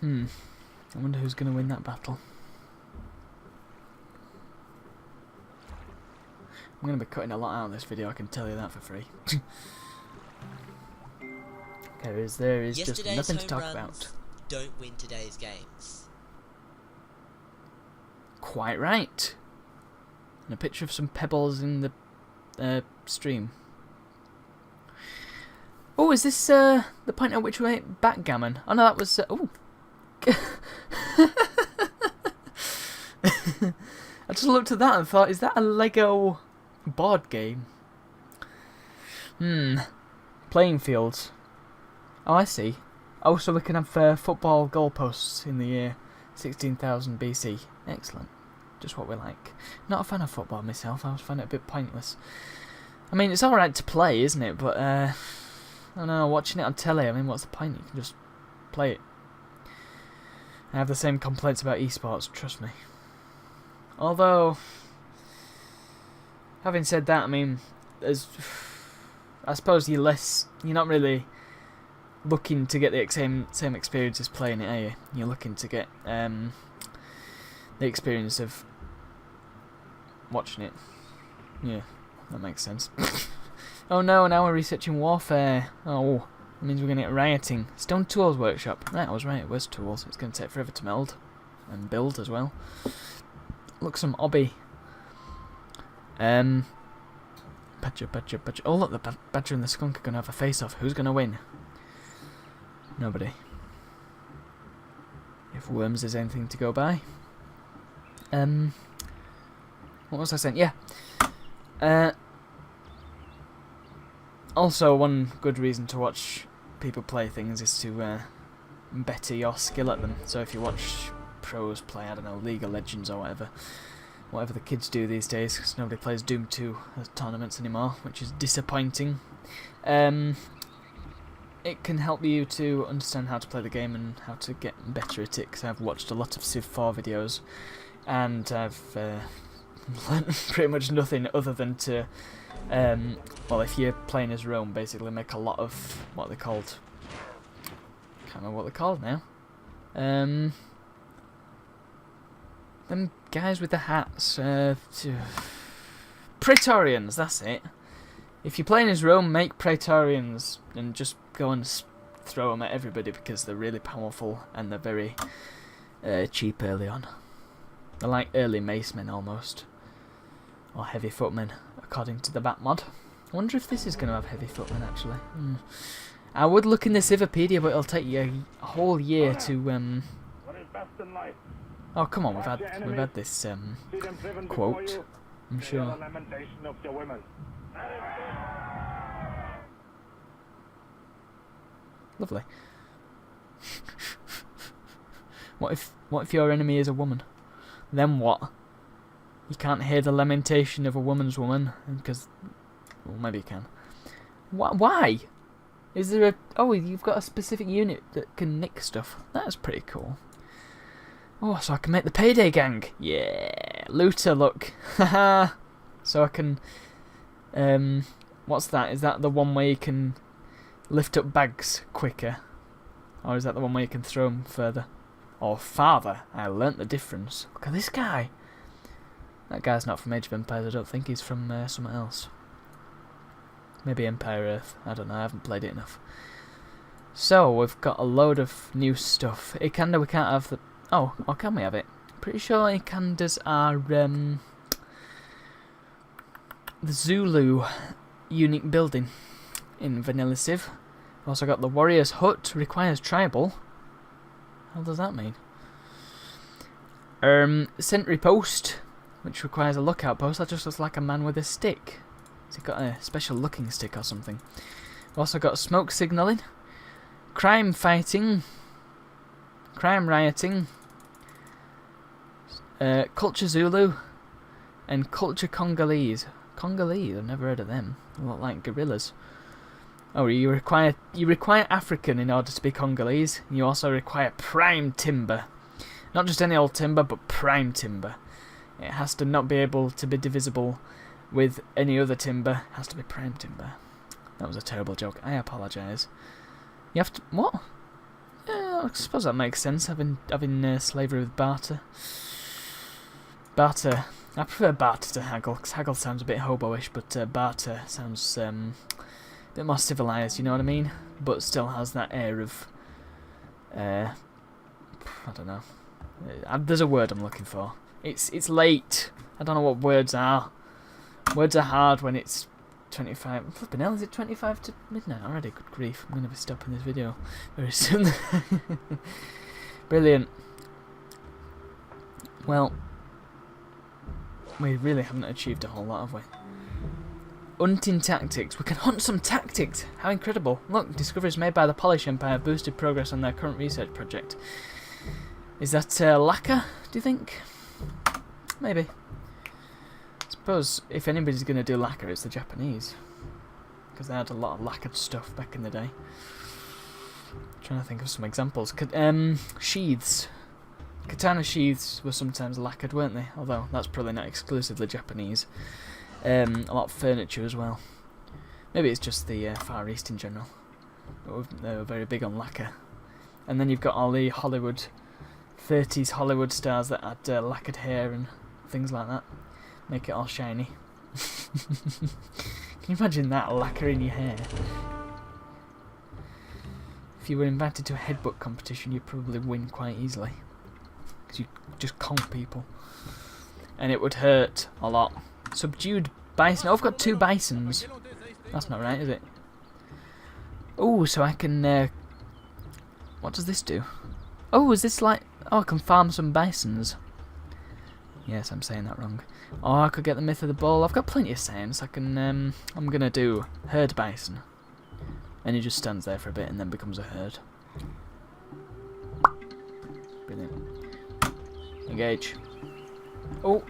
I wonder who's going to win that battle. I'm going to be cutting a lot out of this video, I can tell you that for free. There is just nothing to talk about. Don't win today's games. Quite right. And a picture of some pebbles in the stream. Oh, is this the point at which we ate backgammon? Oh no, that was... oh. I just looked at that and thought, is that a Lego board game? Playing fields. Oh, I see. Oh, so we can have football goalposts in the year 16,000 BC. Excellent. Just what we like. Not a fan of football myself. I always find it a bit pointless. I mean, it's alright to play, isn't it? But, I don't know, watching it on telly, I mean, what's the point? You can just play it. I have the same complaints about esports, trust me. Although, having said that, I mean, I suppose you're not really looking to get the same experience as playing it, are you? You're looking to get the experience of watching it. Yeah, that makes sense. Oh no, now we're researching warfare. Oh, that means we're going to get rioting. Stone Tools Workshop. Right, I was right, it was tools. It's going to take forever to meld and build as well. Look, some obby. Badger. Oh look, the Badger and the Skunk are going to have a face-off. Who's going to win? Nobody. If Worms is anything to go by. What was I saying? Yeah. Also, one good reason to watch people play things is to better your skill at them. So if you watch pros play, I don't know, League of Legends or whatever the kids do these days, because nobody plays Doom 2 as tournaments anymore, which is disappointing. It can help you to understand how to play the game and how to get better at it, because I've watched a lot of Civ 4 videos, and I've learned pretty much nothing other than to, well, if you're playing as Rome, basically make a lot of what they're called. Can't remember what they're called now. Them guys with the hats. Praetorians, that's it. If you're playing as Rome, make Praetorians and just go and throw them at everybody because they're really powerful and they're very cheap early on. They're like early macemen almost. Or heavy footmen, according to the bat mod. I wonder if this is going to have heavy footmen actually. I would look in the Civipedia, but it'll take you a whole year to... What is best in life? Oh come on, we've had this quote. I'm sure. Lovely. What if your enemy is a woman? Then what? You can't hear the lamentation of a woman's woman because, well, maybe you can. Why? Is there a... Oh, you've got a specific unit that can nick stuff. That's pretty cool. Oh, so I can make the Payday Gang. Yeah, looter. Look, haha. So I can. What's that? Is that the one where you can lift up bags quicker, or is that the one where you can throw them further or farther? I learnt the difference. Look at this guy. That guy's not from Age of Empires. I don't think he's from somewhere else. Maybe Empire Earth. I don't know. I haven't played it enough. So we've got a load of new stuff. Ikanda, we can't have the. Oh, or can we have it? Pretty sure Ikandas are the Zulu unique building in Vanilla Civ. We've also got the Warrior's Hut, requires tribal. What does that mean? Sentry Post, which requires a lookout post. That just looks like a man with a stick. Has he got a special looking stick or something? We've also got smoke signalling, crime fighting, crime rioting, culture Zulu, and culture Congolese. Congolese, I've never heard of them. They look like gorillas. Oh, you require African in order to be Congolese. You also require prime timber. Not just any old timber, but prime timber. It has to not be able to be divisible with any other timber. It has to be prime timber. That was a terrible joke. I apologise. You have to... What? I suppose that makes sense, having slavery with barter. Barter. I prefer barter to haggle, because haggle sounds a bit hobo-ish, but barter sounds a bit more civilised, you know what I mean? But still has that air of... I don't know. There's a word I'm looking for. It's late. I don't know what words are. Words are hard when it's 25... Flipping hell, is it 25 to midnight already? Good grief, I'm going to be stopping this video very soon. Brilliant. Well, we really haven't achieved a whole lot, have we? Hunting tactics. We can hunt some tactics! How incredible. Look, discoveries made by the Polish Empire boosted progress on their current research project. Is that lacquer, do you think? Maybe. I suppose if anybody's going to do lacquer, it's the Japanese. Because they had a lot of lacquered stuff back in the day. Trying to think of some examples. Sheaths. Katana sheaths were sometimes lacquered, weren't they? Although that's probably not exclusively Japanese. A lot of furniture as well. Maybe it's just the Far East in general. They were very big on lacquer. And then you've got all the Hollywood, 30s Hollywood stars that had lacquered hair and things like that. Make it all shiny. Can you imagine that, lacquer in your hair? If you were invited to a headbutt competition, you'd probably win quite easily. Because you just conk people. And it would hurt a lot. Subdued bison. Oh, I've got 2 bisons. That's not right, is it? Oh, so I can... what does this do? Oh, is this like... Oh, I can farm some bisons. Yes, I'm saying that wrong. Oh, I could get the myth of the bull. I've got plenty of science. I can... I'm going to do herd bison. And he just stands there for a bit and then becomes a herd. Brilliant. Engage. Oh,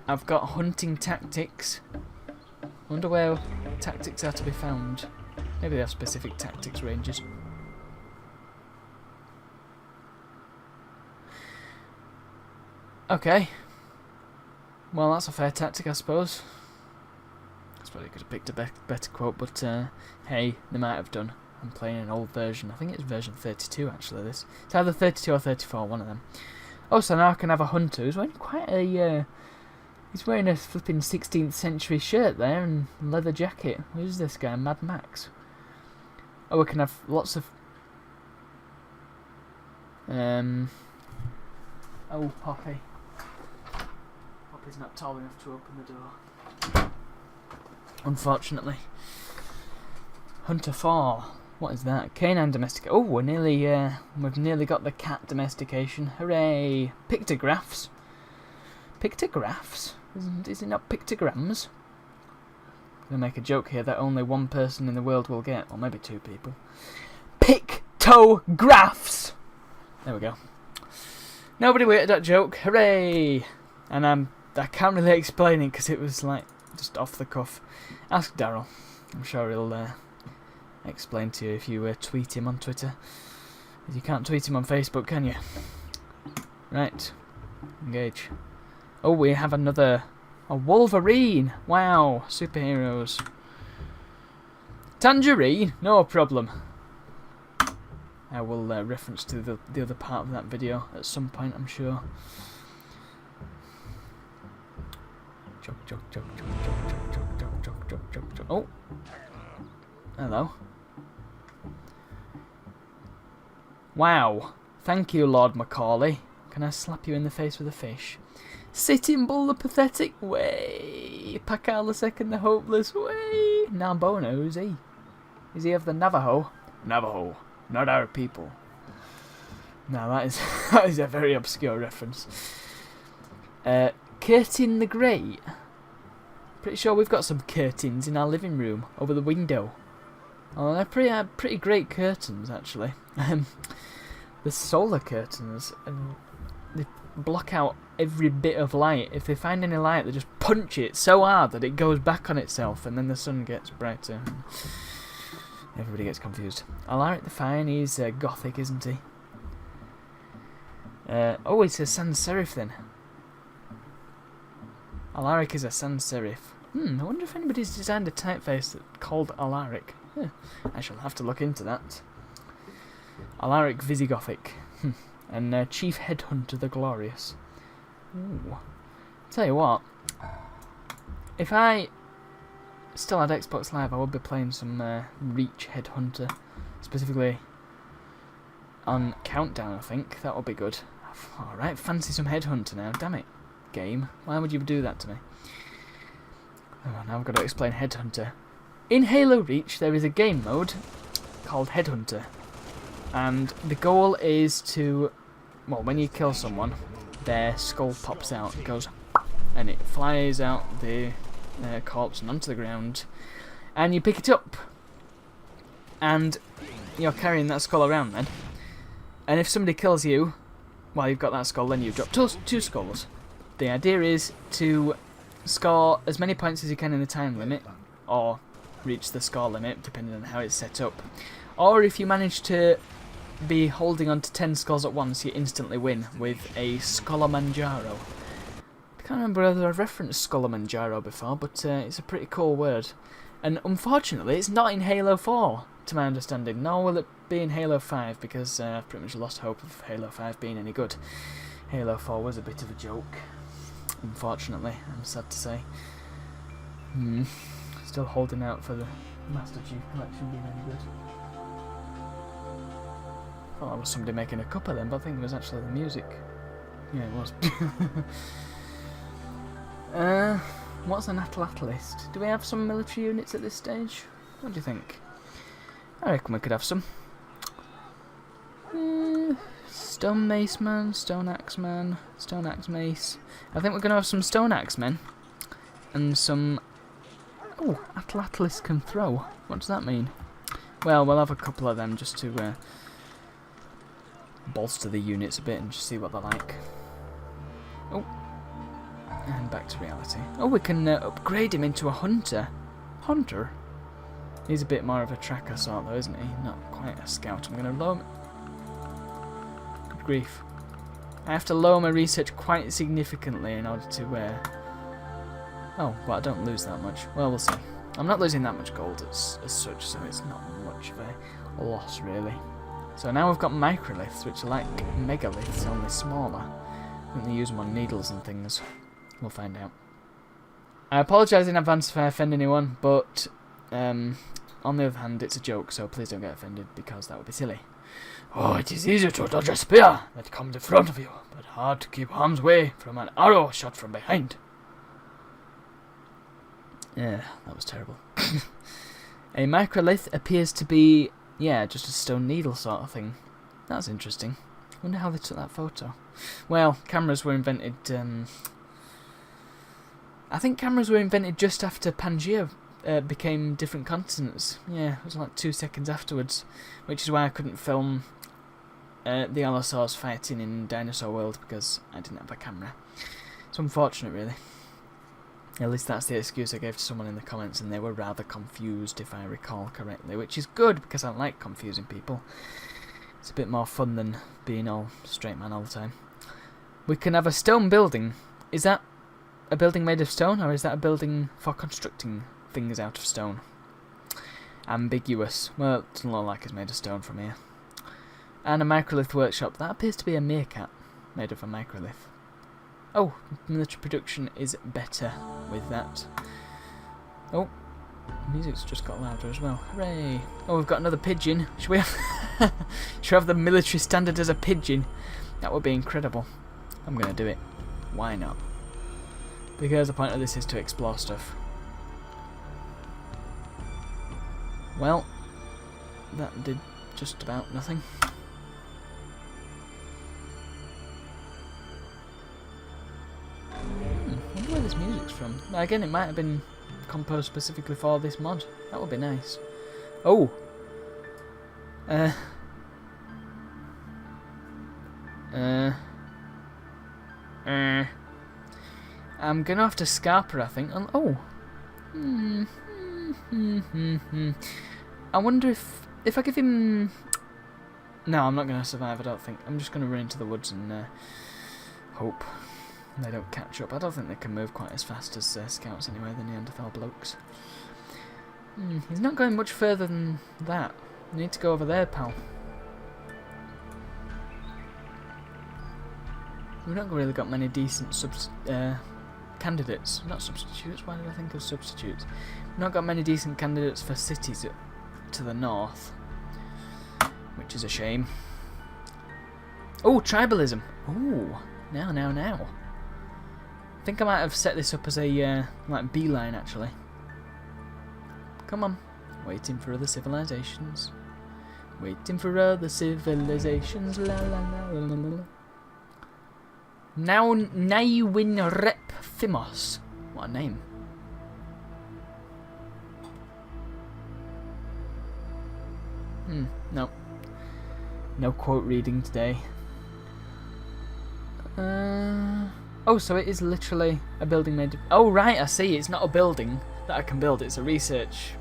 I've got hunting tactics. Wonder where tactics are to be found. Maybe they have specific tactics ranges. Okay. Well, that's a fair tactic, I suppose. I suppose I could have picked a better quote, but hey, they might have done. I'm playing an old version. I think it's version 32, actually, this. It's either 32 or 34, one of them. Oh, so now I can have a hunter who's wearing quite a... he's wearing a flipping 16th century shirt there and leather jacket. Who's this guy? Mad Max. Oh, we can have lots of... Oh, Poppy. Poppy's not tall enough to open the door. Unfortunately. Hunter 4. What is that? Canine domestication. Oh, we've nearly got the cat domestication. Hooray! Pictographs. Pictographs? Is it not pictograms? I'm going to make a joke here that only one person in the world will get, or maybe 2 people. Pictographs! There we go. Nobody waited that joke. Hooray! And I can't really explain it because it was like just off the cuff. Ask Daryl. I'm sure he'll explain to you if you tweet him on Twitter. You can't tweet him on Facebook, can you? Right. Engage. Oh, we have a Wolverine. Wow, superheroes. Tangerine, no problem. I will reference to the other part of that video at some point, I'm sure. Oh, hello. Wow, thank you, Lord Macaulay. Can I slap you in the face with a fish? Sitting Bull the pathetic, way. Pacal the second the hopeless, way. Narbona, who's he? Is he of the Navajo? Navajo, not our people. No, that is a very obscure reference. Curtin the Great. Pretty sure we've got some curtains in our living room over the window. Oh, they're pretty great curtains, actually. The solar curtains, and they block out every bit of light. If they find any light, they just punch it so hard that it goes back on itself, and then the sun gets brighter. Everybody gets confused. Alaric the Fine, he's gothic, isn't he? Oh, it's a sans serif then. Alaric is a sans serif. I wonder if anybody's designed a typeface called Alaric. I shall have to look into that. Alaric Visigothic. And Chief Headhunter the Glorious. Ooh. Tell you what, if I still had Xbox Live, I would be playing some Reach Headhunter, specifically on Countdown. I think that would be good. Alright, fancy some Headhunter now. Damn it, game. Why would you do that to me? Oh, now I've got to explain Headhunter. In Halo Reach, there is a game mode called Headhunter. And the goal is to, well, when you kill someone, their skull pops out, it goes, and it flies out the corpse and onto the ground, and you pick it up, and you're carrying that skull around then. And if somebody kills you while you've got that skull, then you drop two skulls. The idea is to score as many points as you can in the time limit, or reach the score limit, depending on how it's set up. Or if you manage to be holding on to 10 skulls at once, you instantly win with a Skullamanjaro. I can't remember whether I've referenced Skullamanjaro before, but it's a pretty cool word. And unfortunately, it's not in Halo 4, to my understanding, nor will it be in Halo 5, because I've pretty much lost hope of Halo 5 being any good. Halo 4 was a bit of a joke, unfortunately, I'm sad to say. Still holding out for the Master Chief Collection being any good. I thought that was somebody making a cup of them, but I think it was actually the music. Yeah, it was. What's an Atlatist? Do we have some military units at this stage? What do you think? I reckon we could have some. Stone Mace Man, Stone Axe Man, Stone Axe Mace. I think we're going to have some Stone Axe Men. And some... Oh, Atlatist can throw. What does that mean? Well, we'll have a couple of them just to bolster the units a bit and just see what they're like. Oh. And back to reality. Oh, we can upgrade him into a hunter. Hunter? He's a bit more of a tracker sort though, isn't he? Not quite a scout. I'm going to lower him. Good grief. I have to lower my research quite significantly in order to... Oh, well, I don't lose that much. Well, we'll see. I'm not losing that much gold as such, so it's not much of a loss, really. So now we've got microliths, which are like megaliths, only smaller. I think they use them on needles and things. We'll find out. I apologise in advance if I offend anyone, but on the other hand, it's a joke, so please don't get offended, because that would be silly. Oh, it is easy to dodge a spear that comes in front of you, but hard to keep harm's way from an arrow shot from behind. Yeah, that was terrible. A microlith appears to be, yeah, just a stone needle sort of thing. That's interesting. Wonder how they took that photo. Well, cameras were invented... I think cameras were invented just after Pangaea became different continents. Yeah, it was like 2 seconds afterwards, which is why I couldn't film the Allosaurs fighting in Dinosaur World, because I didn't have a camera. It's unfortunate, really. At least that's the excuse I gave to someone in the comments, and they were rather confused, if I recall correctly, which is good, because I like confusing people. It's a bit more fun than being all straight man all the time. We can have a stone building. Is that a building made of stone, or is that a building for constructing things out of stone? Ambiguous. Well, it doesn't look like it's made of stone from here. And a microlith workshop. That appears to be a meerkat made of a microlith. Oh, military production is better with that. Oh, the music's just got louder as well. Hooray! Oh, we've got another pigeon. Should we have, should we have the military standard as a pigeon? That would be incredible. I'm going to do it. Why not? Because the point of this is to explore stuff. Well, that did just about nothing. I wonder where this music's from. Again, it might have been composed specifically for this mod. That would be nice. Oh! I'm gonna have to Scarper, I think. Oh! I wonder if I give him... No, I'm not gonna survive, I don't think. I'm just gonna run into the woods and hope they don't catch up. I don't think they can move quite as fast as scouts anyway, the Neanderthal blokes. He's not going much further than that. You need to go over there, pal. we've not really got many decent candidates. Not substitutes, why did I think of substitutes? We've not got many decent candidates for cities to the north, which is a shame. Oh, tribalism. Oh, now. I think I might have set this up as a like beeline actually. Come on, waiting for other civilizations. Waiting for other civilizations. La la la la la. Now Naywin Rep Thimos. What a name. No. No quote reading today. Oh, so it is literally a building made of... Oh, right, I see. It's not a building that I can build. It's a research.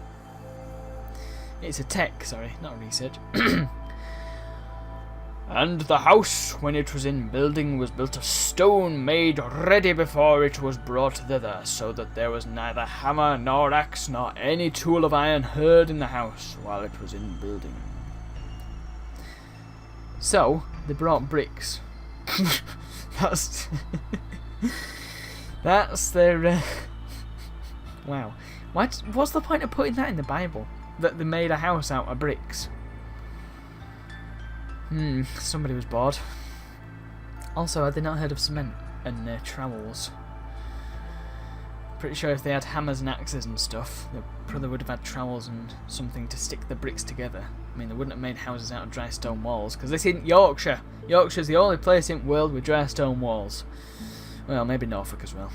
It's a tech, sorry, not a research. And the house, when it was in building, was built of stone made ready before it was brought thither, so that there was neither hammer nor axe nor any tool of iron heard in the house while it was in building. So, they brought bricks. That's their... Wow. What's the point of putting that in the Bible? That they made a house out of bricks? Somebody was bored. Also, had they not heard of cement and trowels? Pretty sure if they had hammers and axes and stuff, they probably would have had trowels and something to stick the bricks together. I mean, they wouldn't have made houses out of dry stone walls, because this isn't Yorkshire. Yorkshire's the only place in the world with dry stone walls. Well, maybe Norfolk as well.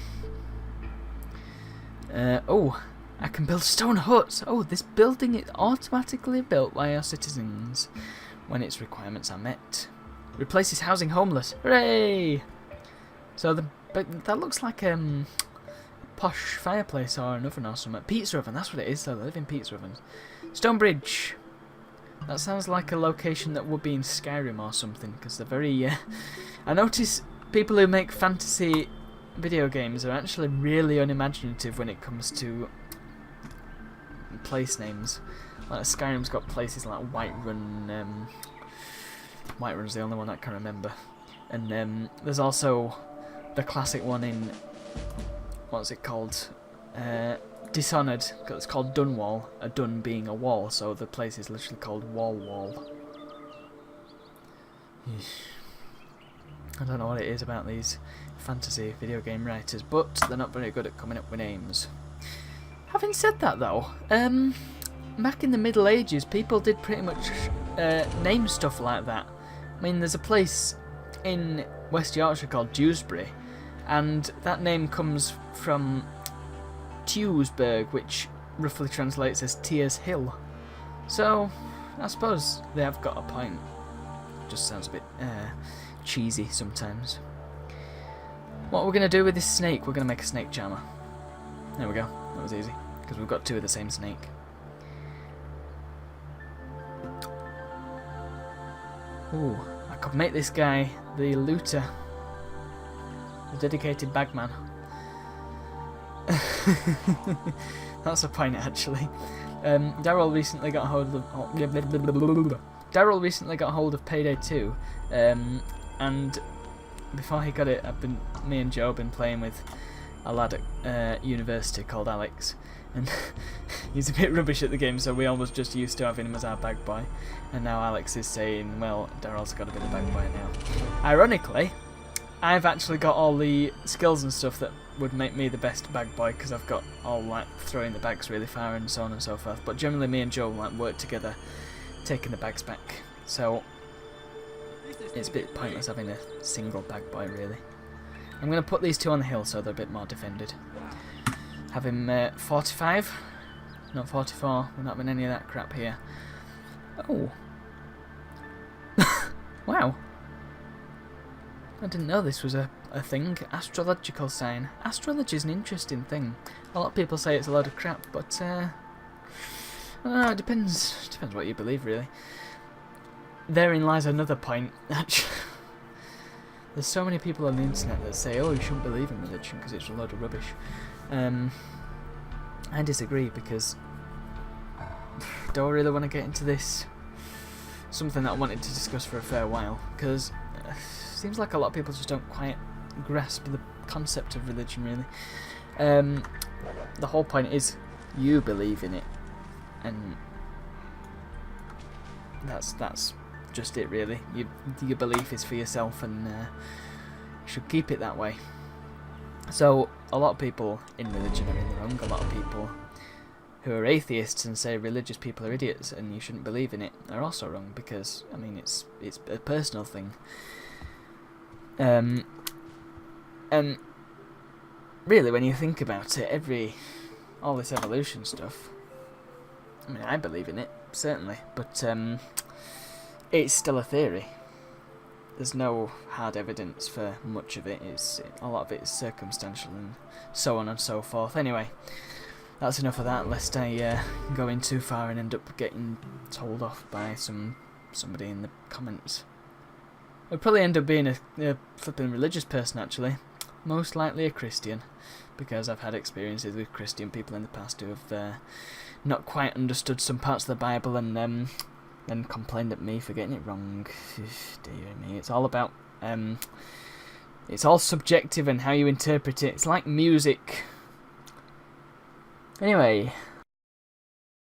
Oh, I can build stone huts. Oh, this building is automatically built by our citizens when its requirements are met. Replaces housing homeless. Hooray! So that looks like a posh fireplace or an oven or something. Pizza oven, that's what it is. So they live in pizza ovens. Stone bridge. That sounds like a location that would be in Skyrim or something, because they're very... I notice people who make fantasy video games are actually really unimaginative when it comes to place names. Like Skyrim's got places like Whiterun. Whiterun's the only one I can remember. And there's also the classic one in... What's it called? Dishonored. It's called Dunwall. A dun being a wall, so the place is literally called Wall. I don't know what it is about these fantasy video game writers, but they're not very good at coming up with names. Having said that though, back in the Middle Ages, people did pretty much name stuff like that. I mean, there's a place in West Yorkshire called Dewsbury, and that name comes from Tewsburg, which roughly translates as Tears Hill. So, I suppose they have got a point. Just sounds a bit cheesy sometimes. What we're going to do with this snake, we're going to make a snake charmer. There we go, that was easy, because we've got two of the same snake. Ooh, I could make this guy the looter, the dedicated bagman. That's a point actually. Daryl recently got hold of Payday 2, and before he got it, me and Joe have been playing with a lad at university called Alex, and he's a bit rubbish at the game, so we almost just used to having him as our bag boy, and now Alex is saying, well, Daryl's got to be the bag boy now. Ironically, I've actually got all the skills and stuff that would make me the best bag boy, because I've got all like throwing the bags really far and so on and so forth, but generally me and Joe like work together taking the bags back, so it's a bit pointless having a single bag boy really. I'm going to put these two on the hill so they're a bit more defended. Have him 45, not 44, we're not having any of that crap here. Oh. Wow. I didn't know this was a thing. Astrological sign. Astrology is an interesting thing. A lot of people say it's a load of crap, but I don't know, it depends what you believe really. Therein lies another point, actually. There's so many people on the internet that say, oh, you shouldn't believe in religion because it's a load of rubbish. I disagree, because do I really want to get into this? Something that I wanted to discuss for a fair while, because seems like a lot of people just don't quite grasp the concept of religion, really. The whole point is you believe in it, and that's just it, really. Your belief is for yourself, and you should keep it that way. So a lot of people in religion are in the wrong. A lot of people who are atheists and say religious people are idiots and you shouldn't believe in it are also wrong, because I mean it's a personal thing. And really, when you think about it, all this evolution stuff, I mean, I believe in it, certainly, but it's still a theory. There's no hard evidence for much of it. A lot of it is circumstantial and so on and so forth. Anyway, that's enough of that, lest I go in too far and end up getting told off by somebody in the comments. I'll probably end up being a flipping religious person, actually. Most likely a Christian, because I've had experiences with Christian people in the past who have not quite understood some parts of the Bible and then complained at me for getting it wrong. Dear me, it's all about it's all subjective and how you interpret it. It's like music. Anyway,